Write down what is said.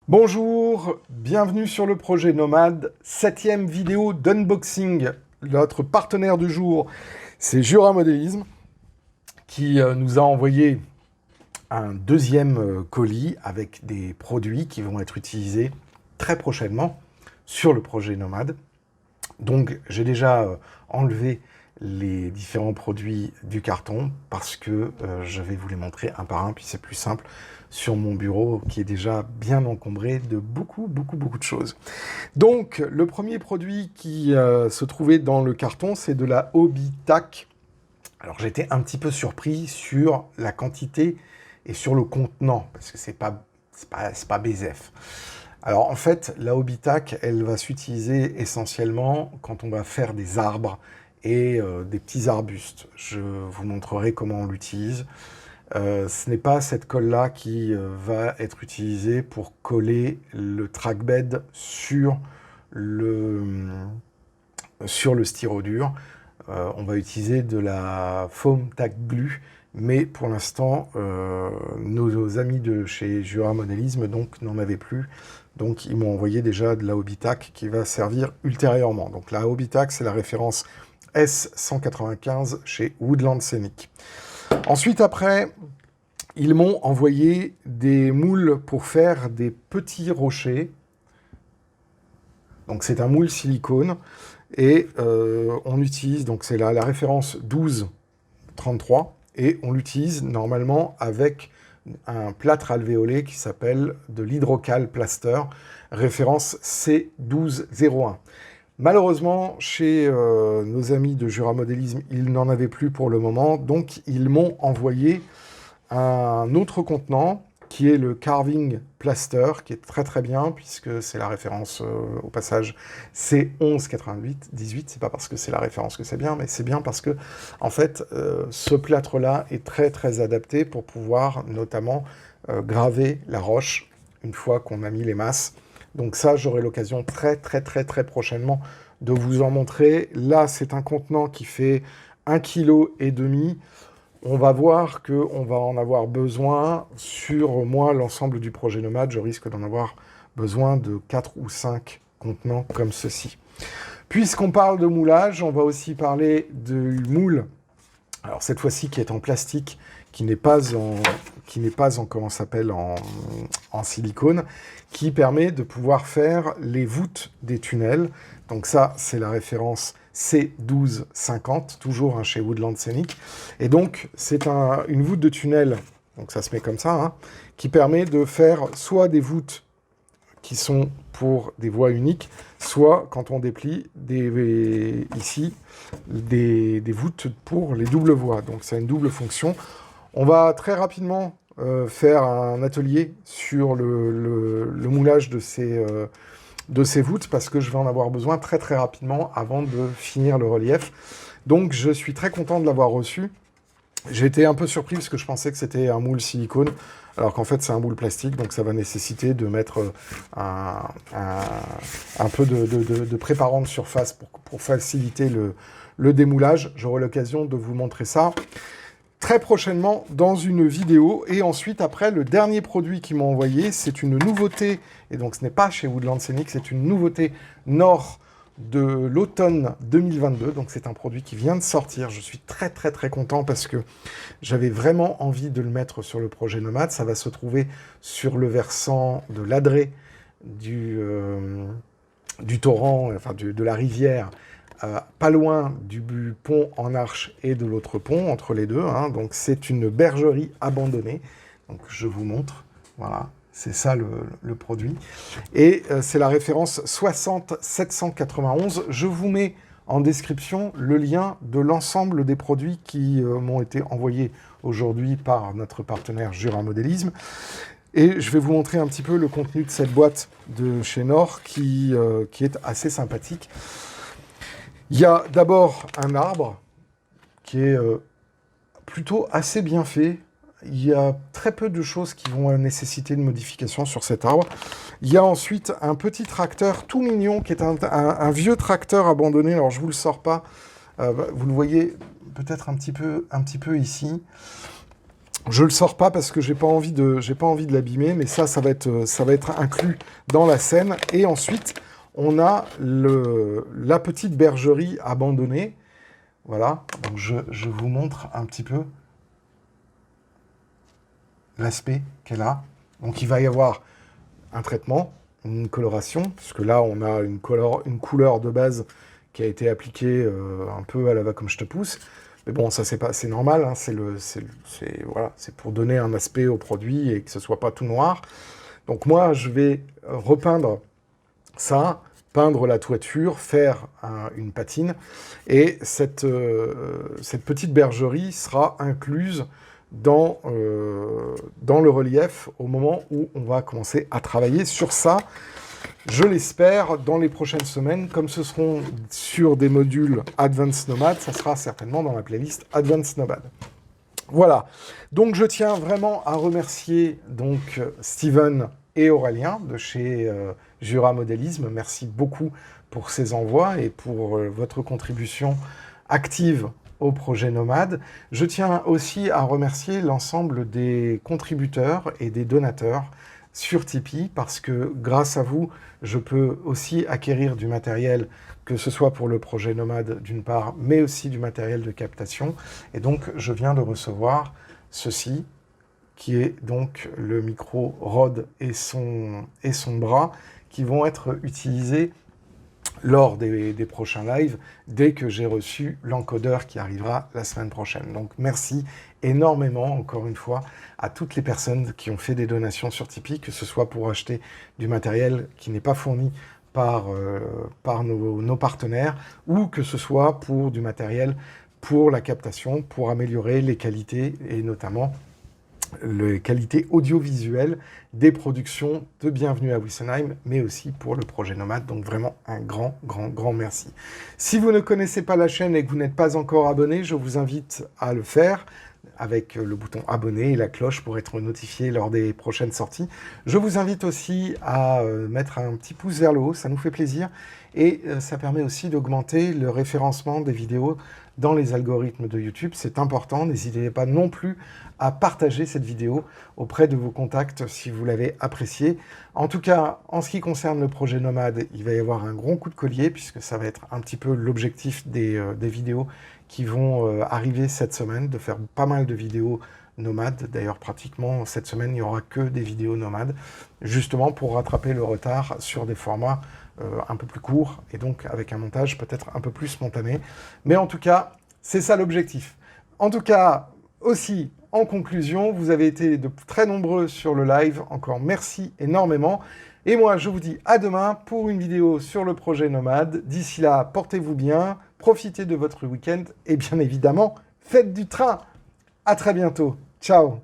Bonjour, bienvenue sur le projet Nomade, 7e vidéo d'unboxing. Notre partenaire du jour, c'est Jura Modélisme, qui nous a envoyé un deuxième colis avec des produits qui vont être utilisés très prochainement sur le projet Nomade. Donc j'ai déjà enlevé les différents produits du carton parce que je vais vous les montrer un par un, puis c'est plus simple sur mon bureau qui est déjà bien encombré de beaucoup de choses. Donc le premier produit qui se trouvait dans le carton, c'est de la Hobby Tac. Alors j'étais un petit peu surpris sur la quantité et sur le contenant, parce que c'est pas BZF. Alors en fait, la Hobby Tac, elle va s'utiliser essentiellement quand on va faire des arbres et des petits arbustes. Je vous montrerai comment on l'utilise. Ce n'est pas cette colle-là qui va être utilisée pour coller le trackbed sur le styrodure. On va utiliser de la foam tack glue, mais pour l'instant, nos amis de chez Jura Modélisme n'en avaient plus. Donc ils m'ont envoyé déjà de la Hobby Tac qui va servir ultérieurement. Donc la Hobby Tac, c'est la référence S195 chez Woodland Scenic. Ensuite, après, ils m'ont envoyé des moules pour faire des petits rochers. Donc c'est un moule silicone. Et on utilise, donc c'est la référence 1233, et on l'utilise normalement avec un plâtre alvéolé qui s'appelle de l'hydrocal plaster, référence C1201. Malheureusement, chez nos amis de Jura Modélisme, ils n'en avaient plus pour le moment, donc ils m'ont envoyé un autre contenant qui est le Carving Plaster, qui est très bien, puisque c'est la référence, au passage, C1198, c'est pas parce que c'est la référence que c'est bien, mais c'est bien parce que, en fait, ce plâtre-là est très adapté pour pouvoir, notamment, graver la roche, une fois qu'on a mis les masses. Donc ça, j'aurai l'occasion très prochainement de vous en montrer. Là, c'est un contenant qui fait 1,5 kg. On va voir qu'on va en avoir besoin sur, moi, l'ensemble du projet Nomade. Je risque d'en avoir besoin de 4 ou 5 contenants comme ceci. Puisqu'on parle de moulage, on va aussi parler du moule. Alors cette fois-ci qui est en plastique, qui n'est pas en comment s'appelle, en silicone, qui permet de pouvoir faire les voûtes des tunnels. Donc ça, c'est la référence C1250, toujours chez Woodland Scenic. Et donc, c'est une voûte de tunnel, donc ça se met comme ça, qui permet de faire soit des voûtes qui sont pour des voies uniques, soit, quand on déplie, ici, des voûtes pour les doubles voies. Donc c'est une double fonction. On va très rapidement faire un atelier sur le moulage de ces voûtes, parce que je vais en avoir besoin très rapidement avant de finir le relief. Donc je suis très content de l'avoir reçu. J'ai été un peu surpris parce que je pensais que c'était un moule silicone, alors qu'en fait c'est un moule plastique, donc ça va nécessiter de mettre un peu de préparant de surface pour faciliter le démoulage. J'aurai l'occasion de vous montrer ça très prochainement dans une vidéo. Et ensuite, après, le dernier produit qu'ils m'ont envoyé, c'est une nouveauté, et donc ce n'est pas chez Woodland Scenic, c'est une nouveauté Nord de l'automne 2022, donc c'est un produit qui vient de sortir. Je suis très content parce que j'avais vraiment envie de le mettre sur le projet Nomade. Ça va se trouver sur le versant de l'Adré du torrent, enfin de la rivière, pas loin du pont en arche et de l'autre pont, entre les deux. Donc c'est une bergerie abandonnée. Donc je vous montre, voilà. C'est ça le produit. Et c'est la référence 60791. Je vous mets en description le lien de l'ensemble des produits qui m'ont été envoyés aujourd'hui par notre partenaire Jura Modélisme. Et je vais vous montrer un petit peu le contenu de cette boîte de chez Nord qui est assez sympathique. Il y a d'abord un arbre qui est plutôt assez bien fait. Il y a très peu de choses qui vont nécessiter de modification sur cet arbre. Il y a ensuite un petit tracteur tout mignon, qui est un vieux tracteur abandonné. Alors, je ne vous le sors pas. Vous le voyez peut-être un petit peu ici. Je le sors pas parce que j'ai pas envie de l'abîmer, mais ça va être inclus dans la scène. Et ensuite, on a la petite bergerie abandonnée. Voilà, donc je vous montre un petit peu l'aspect qu'elle a. Donc il va y avoir un traitement, une coloration, puisque là on a une couleur de base qui a été appliquée un peu à la va comme je te pousse. Mais bon, ça c'est normal, hein, voilà, c'est pour donner un aspect au produit et que ce soit pas tout noir. Donc moi je vais repeindre ça, peindre la toiture, faire une patine, et cette petite bergerie sera incluse dans le relief au moment où on va commencer à travailler sur ça. Je l'espère, dans les prochaines semaines, comme ce seront sur des modules Advanced Nomad, ça sera certainement dans la playlist Advanced Nomad. Voilà, donc je tiens vraiment à remercier donc Steven et Aurélien de chez Jura Modélisme. Merci beaucoup pour ces envois et pour votre contribution active au projet Nomade. Je tiens aussi à remercier l'ensemble des contributeurs et des donateurs sur Tipeee, parce que grâce à vous, je peux aussi acquérir du matériel, que ce soit pour le projet Nomade d'une part, mais aussi du matériel de captation. Et donc, je viens de recevoir ceci, qui est donc le micro Rode et son bras, qui vont être utilisés lors des prochains lives, dès que j'ai reçu l'encodeur qui arrivera la semaine prochaine. Donc merci énormément, encore une fois, à toutes les personnes qui ont fait des donations sur Tipeee, que ce soit pour acheter du matériel qui n'est pas fourni par nos partenaires, ou que ce soit pour du matériel pour la captation, pour améliorer les qualités, et notamment les qualités audiovisuelles des productions de Bienvenue à Wissenheim, mais aussi pour le projet Nomade. Donc vraiment un grand, grand, grand merci. Si vous ne connaissez pas la chaîne et que vous n'êtes pas encore abonné, je vous invite à le faire avec le bouton abonner et la cloche pour être notifié lors des prochaines sorties. Je vous invite aussi à mettre un petit pouce vers le haut, ça nous fait plaisir, et ça permet aussi d'augmenter le référencement des vidéos dans les algorithmes de YouTube. C'est important, n'hésitez pas non plus à partager cette vidéo auprès de vos contacts si vous l'avez appréciée. En tout cas, en ce qui concerne le projet Nomade, il va y avoir un gros coup de collier, puisque ça va être un petit peu l'objectif des vidéos qui vont arriver cette semaine, de faire pas mal de vidéos nomades. D'ailleurs, pratiquement cette semaine, il n'y aura que des vidéos nomades, justement pour rattraper le retard sur des formats un peu plus courts, et donc avec un montage peut-être un peu plus spontané. Mais en tout cas, c'est ça l'objectif. En tout cas, aussi, en conclusion, vous avez été de très nombreux sur le live. Encore merci énormément. Et moi, je vous dis à demain pour une vidéo sur le projet Nomade. D'ici là, portez-vous bien, profitez de votre week-end et bien évidemment, faites du train. À très bientôt. Ciao.